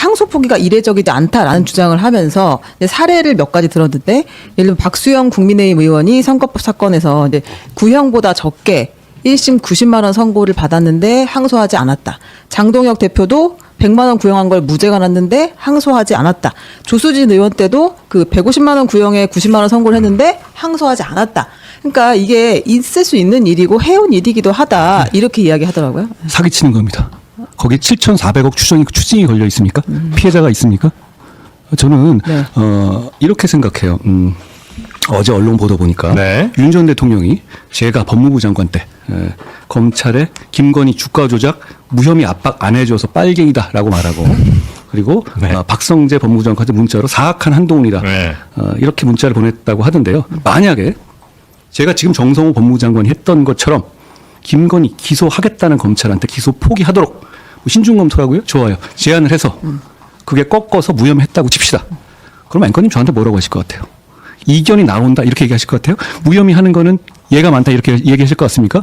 항소 포기가 이례적이지 않다라는 주장을 하면서 이제 사례를 몇 가지 들었는데 예를 들면 박수영 국민의힘 의원이 선거법 사건에서 이제 구형보다 적게 1심 90만 원 선고를 받았는데 항소하지 않았다. 장동혁 대표도 100만 원 구형한 걸 무죄가 났는데 항소하지 않았다. 조수진 의원 때도 그 150만 원 구형에 90만 원 선고를 했는데 항소하지 않았다. 그러니까 이게 있을 수 있는 일이고 해온 일이기도 하다. 이렇게 이야기하더라고요. 사기치는 겁니다. 거기에 7,400억 추징이 걸려 있습니까? 피해자가 있습니까? 저는 네. 이렇게 생각해요. 어제 언론 보도 보니까 네. 윤 전 대통령이 제가 법무부 장관 때 검찰에 김건희 주가 조작 무혐의 압박 안 해줘서 빨갱이다라고 말하고 그리고 네. 박성재 법무부 장관한테 문자로 사악한 한동훈이다 네. 이렇게 문자를 보냈다고 하던데요. 만약에 제가 지금 정성호 법무부 장관이 했던 것처럼 김건희 기소하겠다는 검찰한테 기소 포기하도록 신중검토라고요? 좋아요. 제안을 해서 그게 꺾어서 무혐의했다고 칩시다. 그럼 앵커님 저한테 뭐라고 하실 것 같아요? 이견이 나온다 이렇게 얘기하실 것 같아요? 무혐의하는 거는 얘가 많다 이렇게 얘기하실 것 같습니까?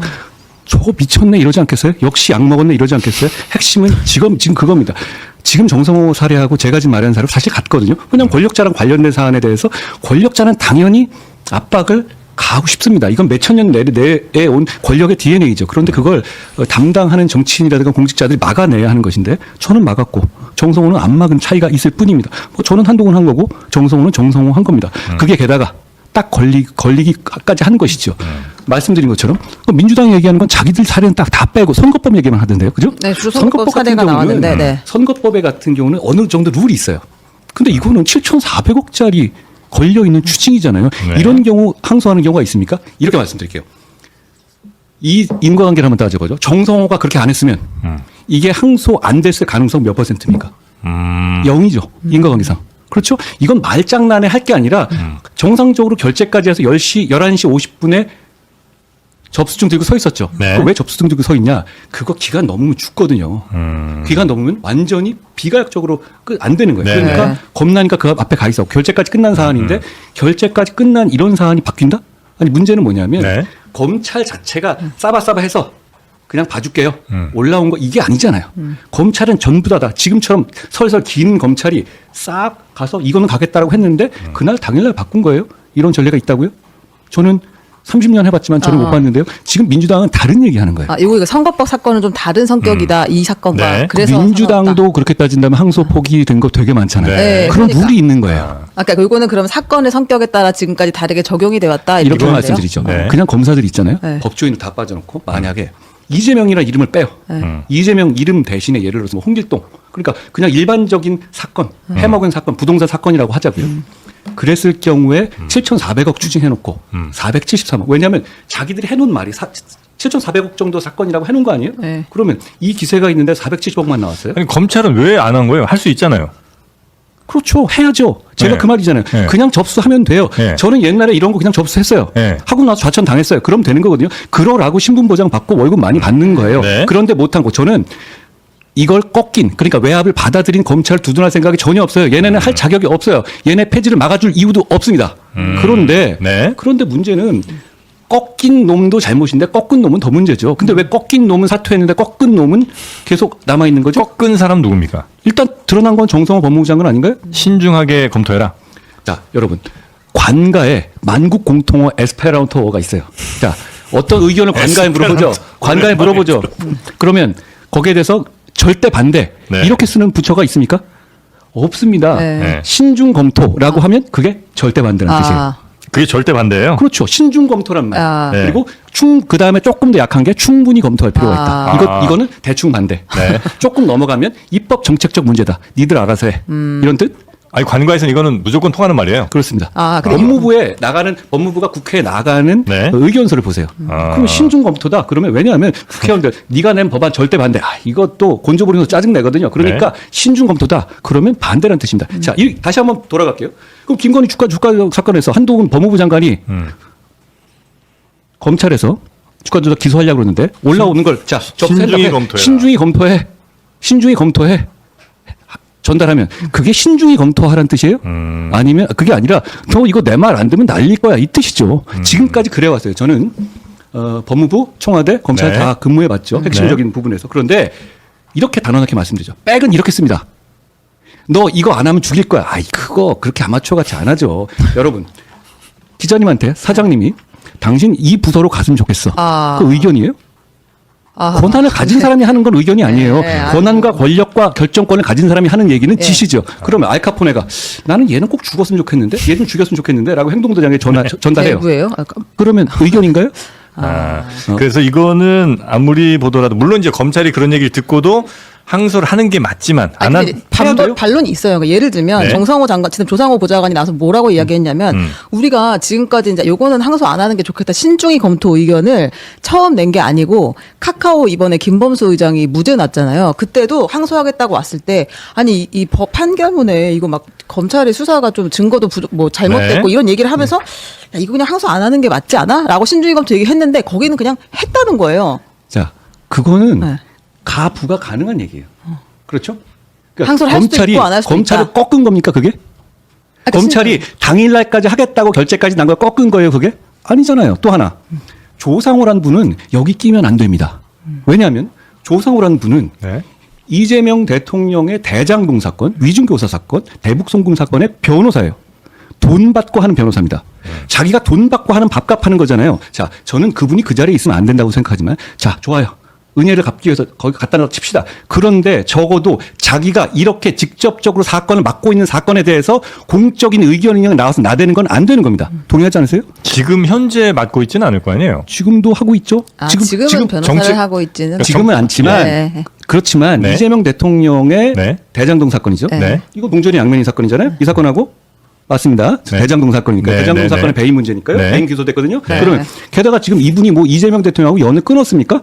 저거 미쳤네 이러지 않겠어요? 역시 약 먹었네 이러지 않겠어요? 핵심은 지금 그겁니다. 지금 정성호 사례하고 제가 지금 말하는 사례하고 사실 같거든요. 왜냐하면 권력자랑 관련된 사안에 대해서 권력자는 당연히 압박을 가하고 싶습니다. 이건 몇천 년 내에 온 권력의 DNA죠. 그런데 그걸 담당하는 정치인이라든가 공직자들이 막아내야 하는 것인데 저는 막았고 정성호는 안 막은 차이가 있을 뿐입니다. 뭐 저는 한동훈 한 거고 정성호는 정성호 한 겁니다. 그게 게다가 딱 걸리기까지 한 것이죠. 말씀드린 것처럼 민주당이 얘기하는 건 자기들 사례는 딱 다 빼고 선거법 얘기만 하던데요. 그죠? 네, 주로 선거법 사례가 나왔는데. 네. 선거법에 같은 경우는 어느 정도 룰이 있어요. 근데 이거는 7,400억짜리 걸려 있는 추징이잖아요. 네. 이런 경우 항소하는 경우가 있습니까? 이렇게 말씀드릴게요. 이 인과관계를 한번 따져보죠. 정성호가 그렇게 안 했으면 이게 항소 안 됐을 가능성 몇 %입니까? 0이죠. 인과관계상. 그렇죠? 이건 말장난에 할 게 아니라 정상적으로 결재까지 해서 11시 50분에 접수증 들고 서 있었죠. 네. 왜 접수증 들고 서 있냐? 그거 기간 넘으면 죽거든요. 기간 넘으면 완전히 비가역적으로 안 되는 거예요. 네. 그러니까 겁나니까 그 앞에 가 있어. 결재까지 끝난 사안인데 결재까지 끝난 이런 사안이 바뀐다? 아니 문제는 뭐냐면 네. 검찰 자체가 싸바싸바해서 그냥 봐줄게요. 올라온 거 이게 아니잖아요. 검찰은 전부 다 지금처럼 설설 긴 검찰이 싹 가서 이거는 가겠다라고 했는데 그날 당일날 바꾼 거예요. 이런 전례가 있다고요? 저는 30년 해봤지만 저는 못 봤는데요. 지금 민주당은 다른 얘기하는 거예요. 이거 선거법 사건은 좀 다른 성격이다. 이 사건과. 네. 그래서 민주당도 상관없다. 그렇게 따진다면 항소 포기된 거 되게 많잖아요. 네, 그런 그러니까. 룰이 있는 거예요. 그러니까 이거는 그럼 사건의 성격에 따라 지금까지 다르게 적용이 돼 왔다. 이렇게 거네요? 말씀드리죠. 네. 그냥 검사들 있잖아요. 네. 법조인을 다 빠져놓고 만약에 이재명이라는 이름을 빼요. 이재명 이름 대신에 예를 들어서 뭐 홍길동. 그러니까 그냥 일반적인 사건, 해먹은 사건, 부동산 사건이라고 하자고요. 그랬을 경우에 7,400억 추징해놓고 473억. 왜냐하면 자기들이 해놓은 말이 7,400억 정도 사건이라고 해놓은 거 아니에요? 네. 그러면 이 기세가 있는데 470억만 나왔어요? 아니 검찰은 왜 안 한 거예요? 할 수 있잖아요. 그렇죠. 해야죠. 제가 네. 그 말이잖아요. 네. 그냥 접수하면 돼요. 네. 저는 옛날에 이런 거 그냥 접수했어요. 네. 하고 나서 좌천 당했어요. 그럼 되는 거거든요. 그러라고 신분보장 받고 월급 많이 받는 거예요. 네. 그런데 못한 거 저는 이걸 꺾인 그러니까 외압을 받아들인 검찰을 두둔할 생각이 전혀 없어요. 얘네는 할 자격이 없어요. 얘네 폐지를 막아줄 이유도 없습니다. 그런데 네. 그런데 문제는 꺾인 놈도 잘못인데 꺾은 놈은 더 문제죠. 근데 왜 꺾인 놈은 사퇴했는데 꺾은 놈은 계속 남아 있는 거죠? 꺾은 사람 누굽니까? 일단 드러난 건 정성호 법무부 장관 아닌가요? 신중하게 검토해라. 자, 여러분. 관가에 만국 공통어 에스페란토어가 있어요. 자, 어떤 의견을 관가에 물어보죠. 관가에 물어보죠. 그러면 거기에 대해서 절대 반대. 네. 이렇게 쓰는 부처가 있습니까? 없습니다. 네. 네. 신중 검토라고 하면 그게 절대 반대라는 뜻이에요. 그게 절대 반대예요. 그렇죠. 신중 검토란 말. 네. 그리고 그 다음에 조금 더 약한 게 충분히 검토할 필요가 있다. 아. 이거는 대충 반대. 네. 조금 넘어가면 입법 정책적 문제다. 니들 알아서 해. 이런 뜻? 아니 관과에서는 이거는 무조건 통하는 말이에요. 그렇습니다. 그래요? 법무부가 국회에 나가는 네. 의견서를 보세요. 그럼 신중 검토다. 그러면 왜냐하면 국회의원들 네가 낸 법안 절대 반대. 이것도 곤조 부리면서 짜증 내거든요. 그러니까 네. 신중 검토다. 그러면 반대라는 뜻입니다. 자, 다시 한번 돌아갈게요. 그럼 김건희 주가 사건에서 한동훈 법무부 장관이 검찰에서 주가 조작 기소하려고 그러는데 올라오는 걸 자, 신중히 검토해라. 신중히 검토해. 전달하면 그게 신중히 검토하라는 뜻이에요? 아니면 그게 아니라 너 이거 내 말 안 듣면 날릴 거야 이 뜻이죠. 지금까지 그래왔어요. 저는 법무부, 청와대, 검찰 네. 다 근무해봤죠. 핵심적인 부분에서. 그런데 이렇게 단언하게 말씀드리죠. 백은 이렇게 씁니다. 너 이거 안 하면 죽일 거야. 아이 그거 그렇게 아마추어 같이 안 하죠. 여러분 기자님한테 사장님이 당신 이 부서로 갔으면 좋겠어. 그 의견이에요? 권한을 가진 사람이 하는 건 의견이 아니에요. 권한과 권력과 결정권을 가진 사람이 하는 얘기는 지시죠. 그러면 알카포네가 나는 얘는 꼭 죽었으면 좋겠는데 얘는 죽였으면 좋겠는데 라고 행동도장에 전달해요. 내부예요? 그러면 의견인가요? 그래서 이거는 아무리 보더라도 물론 이제 검찰이 그런 얘기를 듣고도 항소를 하는 게 맞지만 안 아니, 한. 근데 반론이 있어요. 그러니까 예를 들면 네. 정상호 장관, 지금 조상호 보좌관이 나서 뭐라고 이야기했냐면 우리가 지금까지 이제 요거는 항소 안 하는 게 좋겠다 신중히 검토 의견을 처음 낸 게 아니고 카카오 이번에 김범수 의장이 무죄 났잖아요. 그때도 항소하겠다고 왔을 때 아니 이 법 판결문에 이거 막 검찰의 수사가 좀 증거도 뭐 잘못됐고 네. 이런 얘기를 하면서 야, 이거 그냥 항소 안 하는 게 맞지 않아? 라고 신중히 검토 얘기했는데 거기는 그냥 했다는 거예요. 자, 그거는 네. 가부가 가능한 얘기예요. 그렇죠? 그러니까 항소를 할 수도 있고 안 할 수도 검찰을 있다. 꺾은 겁니까 그게? 아, 검찰이 당일날까지 하겠다고 결재까지 난 걸 꺾은 거예요 그게? 아니잖아요. 또 하나 조상호란 분은 여기 끼면 안 됩니다. 왜냐하면 조상호란 분은 네. 이재명 대통령의 대장동 사건, 위중교사 사건, 대북송금 사건의 변호사예요. 돈 받고 하는 변호사입니다. 자기가 돈 받고 하는 밥값 하는 거잖아요. 자, 저는 그분이 그 자리에 있으면 안 된다고 생각하지만 자, 좋아요. 은혜를 갚기 위해서 거기 갖다 놔 칩시다. 그런데 적어도 자기가 이렇게 직접적으로 사건을 맡고 있는 사건에 대해서 공적인 의견이 나와서 나대는 건 안 되는 겁니다. 동의하지 않으세요? 지금 현재 맡고 있지는 않을 거 아니에요. 지금도 하고 있죠. 지금은 변호사를 정치- 하고 있지는 지금은 않지만 네. 그렇지만 네. 이재명 대통령의 네. 대장동 사건이죠. 네. 네. 이거 동전이 양면인 사건이잖아요. 이 사건하고 맞습니다. 네. 대장동 사건이니까 네, 대장동 네, 사건의 네. 배임 문제니까요. 네. 배임 기소됐거든요. 네. 그러면 게다가 지금 이분이 뭐 이재명 대통령하고 연을 끊었습니까?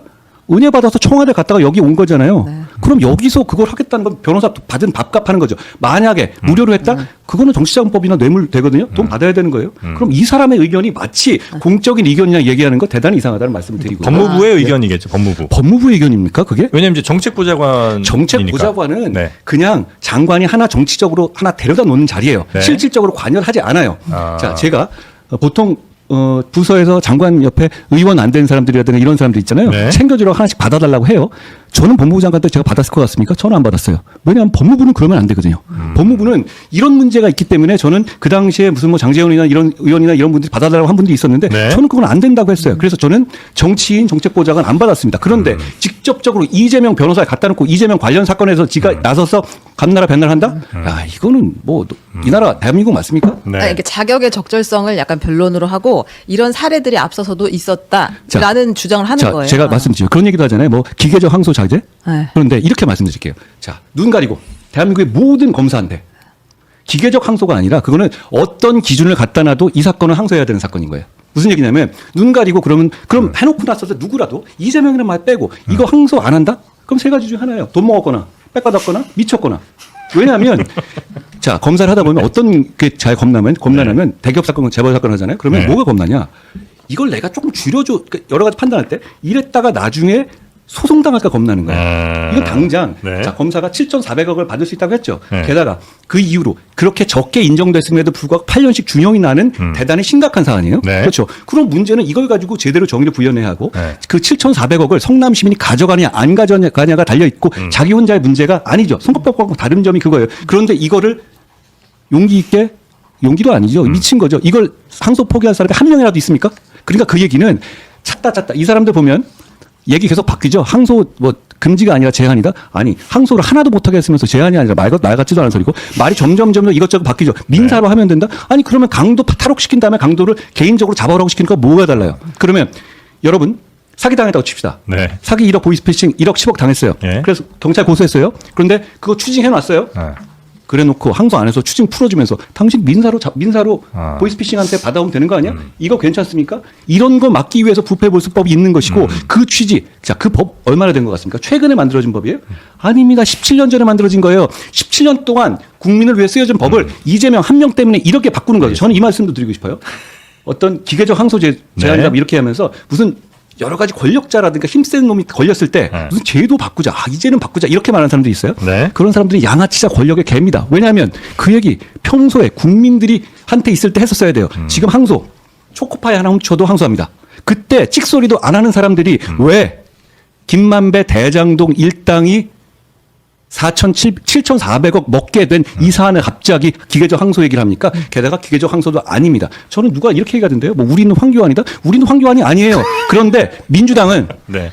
은혜 받아서 청와대 갔다가 여기 온 거잖아요. 네. 그럼 여기서 그걸 하겠다는 건 변호사 받은 밥값 하는 거죠. 만약에 무료로 했다? 그거는 정치자금법이나 뇌물 되거든요. 돈 받아야 되는 거예요. 그럼 이 사람의 의견이 마치 공적인 의견이냐 얘기하는 거 대단히 이상하다는 말씀을 드리고. 법무부의 의견이겠죠. 법무부. 법무부 의견입니까 그게? 왜냐면 이제 정책부장관 정책보좌관은 네. 그냥 장관이 하나 정치적으로 하나 데려다 놓는 자리예요. 네. 실질적으로 관여를 하지 않아요. 아. 자, 제가 보통 부서에서 장관 옆에 의원 안 된 사람들이라든가 이런 사람들 있잖아요. 네. 챙겨주라고 하나씩 받아달라고 해요. 저는 법무부 장관 때 제가 받았을 것 같습니까? 저는 안 받았어요. 왜냐하면 법무부는 그러면 안 되거든요. 법무부는 이런 문제가 있기 때문에 저는 그 당시에 무슨 뭐 장재원이나 이런 의원이나 이런 분들이 받아달라고 한 분들이 있었는데 네. 저는 그건 안 된다고 했어요. 그래서 저는 정치인 정책보좌관 안 받았습니다. 그런데 직접적으로 이재명 변호사에 갖다 놓고 이재명 관련 사건에서 지가 나서서 감나라 배나라 한다? 야, 이거는 뭐 이 나라 대한민국 맞습니까? 네. 아니, 이게 자격의 적절성을 약간 변론으로 하고 이런 사례들이 앞서서도 있었다라는 주장을 하는 자, 거예요. 제가 말씀드려요. 그런 얘기도 하잖아요. 뭐 기계적 항소 자제. 네. 그런데 이렇게 말씀드릴게요. 자, 눈 가리고 대한민국의 모든 검사한테 기계적 항소가 아니라 그거는 어떤 기준을 갖다 놔도 이 사건은 항소해야 되는 사건인 거예요. 무슨 얘기냐면 눈 가리고 그럼 해놓고 났을 때 누구라도 이재명이라는 말 빼고 이거 항소 안 한다? 그럼 세 가지 중에 하나예요. 돈 먹었거나 빽받았거나 미쳤거나. 왜냐하면 자, 검사를 하다 보면 어떤 게 잘 겁나냐면 대기업 사건, 재벌 사건 하잖아요. 그러면 네. 뭐가 겁나냐? 이걸 내가 조금 줄여줘. 그러니까 여러 가지 판단할 때 이랬다가 나중에 소송당할까 겁나는 거예요. 이건 당장 네. 자, 검사가 7,400억을 받을 수 있다고 했죠. 네. 게다가 그 이후로 그렇게 적게 인정됐음에도 불구하고 8년씩 중형이 나는 대단히 심각한 사안이에요. 네. 그렇죠. 그럼 문제는 이걸 가지고 제대로 정의를 부여해야 하고 네. 그 7,400억을 성남 시민이 가져가냐 안 가져가냐가 달려 있고 자기 혼자의 문제가 아니죠. 선거법과 다른 점이 그거예요. 그런데 이거를 용기 있게 용기도 아니죠. 미친 거죠. 이걸 항소 포기할 사람이 한 명이라도 있습니까? 그러니까 그 얘기는 찾다 이 사람들 보면 얘기 계속 바뀌죠. 항소 뭐 금지가 아니라 제한이다. 아니 항소를 하나도 못하게 했으면서 제한이 아니라 말 같지도 않은 소리고 말이 점점 이것저것 바뀌죠. 민사로 하면 된다. 아니 그러면 강도 탈옥시킨 다음에 강도를 개인적으로 잡아오라고 시키는 거 뭐가 달라요? 그러면 여러분 사기당했다고 칩시다. 네. 사기 1억 보이스피싱 1억 10억 당했어요. 예. 그래서 경찰 고소했어요. 그런데 그거 추징해놨어요. 네. 그래놓고 항소 안 해서 추징 풀어주면서 당신 민사로 아. 보이스피싱한테 받아오면 되는 거 아니야? 이거 괜찮습니까? 이런 거 막기 위해서 부패보수법이 있는 것이고 그 취지, 자, 그 법 얼마나 된 것 같습니까? 최근에 만들어진 법이에요? 아닙니다. 17년 전에 만들어진 거예요. 17년 동안 국민을 위해 쓰여진 법을 이재명 한 명 때문에 이렇게 바꾸는 거죠. 저는 이 말씀도 드리고 싶어요. 어떤 기계적 항소 제한이라고 이렇게 하면서 무슨 여러 가지 권력자라든가 힘센 놈이 걸렸을 때 네. 무슨 제도 바꾸자, 이제는 바꾸자 이렇게 말하는 사람들이 있어요. 네. 그런 사람들이 양아치자 권력의 개입니다. 왜냐하면 그 얘기 평소에 국민들이 한테 있을 때 했었어야 돼요. 지금 항소, 초코파이 하나 훔쳐도 항소합니다. 그때 찍소리도 안 하는 사람들이 왜 김만배 대장동 일당이 7,400억 먹게 된 이 사안을 갑자기 기계적 항소 얘기를 합니까? 게다가 기계적 항소도 아닙니다. 저는 누가 이렇게 얘기하던데요. 뭐 우리는 황교안이다? 우리는 황교안이 아니에요. 그런데 민주당은 네.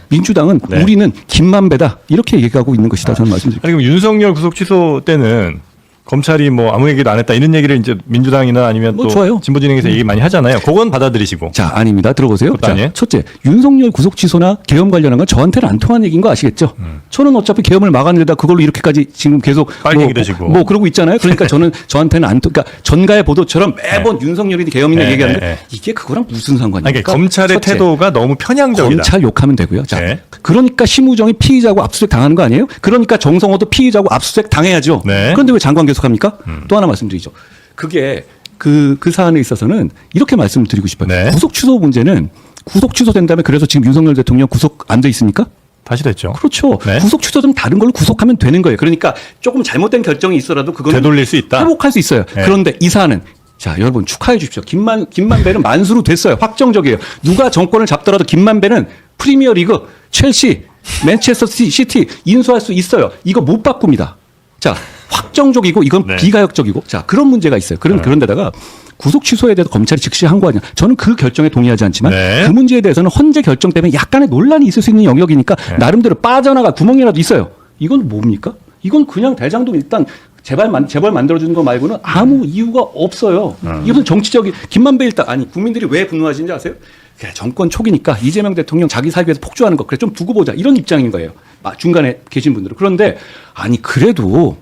네. 우리는 김만배다. 이렇게 얘기하고 있는 것이다. 저는 말씀드립니다. 아니, 그럼 윤석열 구속 취소 때는 검찰이 뭐 아무 얘기도 안 했다 이런 얘기를 이제 민주당이나 아니면 뭐 또 좋아요. 진보진영에서 얘기 많이 하잖아요. 그건 받아들이시고. 자, 아닙니다. 들어보세요. 그것도 자, 아니에요? 첫째, 윤석열 구속 취소나 계엄 관련한 건 저한테는 안 통하는 얘기인 거 아시겠죠? 저는 어차피 계엄을 막았는데다 그걸로 이렇게까지 지금 계속 빨갱이 되시고. 뭐 그러고 있잖아요. 그러니까 저는 저한테는 안 그러니까 전가의 보도처럼 매번 윤석열이 계엄이나 얘기하는데 이게 그거랑 무슨 상관입니까? 아니, 그러니까 검찰의 첫째, 태도가 너무 편향적이다. 검찰 욕하면 되고요. 자, 네. 그러니까 심우정이 피의자고 압수수색 당하는 거 아니에요? 그러니까 정성호도 피의자고 압수수색 당해야죠. 네. 그런데 왜 장관 계속합니까? 또 하나 말씀드리죠. 그게 그 사안에 있어서는 이렇게 말씀을 드리고 싶어요. 네. 구속 취소 문제는 구속 취소된 다음에 그래서 지금 윤석열 대통령 구속 안 돼 있습니까? 다시 됐죠. 그렇죠. 네. 구속 취소좀 다른 걸로 구속하면 되는 거예요. 그러니까 조금 잘못된 결정이 있어라도 그거는 되돌릴 수 있다. 회복할 수 있어요. 네. 그런데 이 사안은 자, 여러분 축하해 주십시오. 김만배는 만수로 됐어요. 확정적이에요. 누가 정권을 잡더라도 김만배는 프리미어 리그, 첼시, 맨체스터 시티 인수할 수 있어요. 이거 못 바꿉니다. 자, 확정적이고 이건 네. 비가역적이고 자, 그런 문제가 있어요. 그런데다가 구속 취소에 대해서 검찰이 즉시 한 거 아니야. 저는 그 결정에 동의하지 않지만 네. 그 문제에 대해서는 헌재 결정 때문에 약간의 논란이 있을 수 있는 영역이니까 나름대로 빠져나갈 구멍이라도 있어요. 이건 뭡니까? 이건 그냥 대장동 일단 재벌 만들어주는 거 말고는 아무 이유가 없어요. 이것은 정치적인 김만배 일단 아니 국민들이 왜 분노하시는지 아세요? 그래, 정권 초기니까 이재명 대통령 자기 살기 위해서 폭주하는 거 그래 좀 두고 보자 이런 입장인 거예요. 중간에 계신 분들은. 그런데 아니 그래도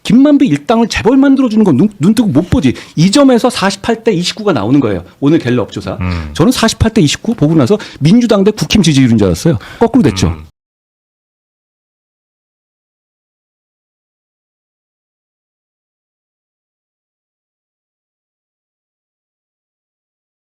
김만배 일당을 재벌 만들어주는 건 눈 뜨고 못 보지. 이 점에서 48대 29가 나오는 거예요. 오늘 갤럽 조사. 저는 48대 29 보고 나서 민주당 대 국힘 지지율인 줄 알았어요. 거꾸로 됐죠.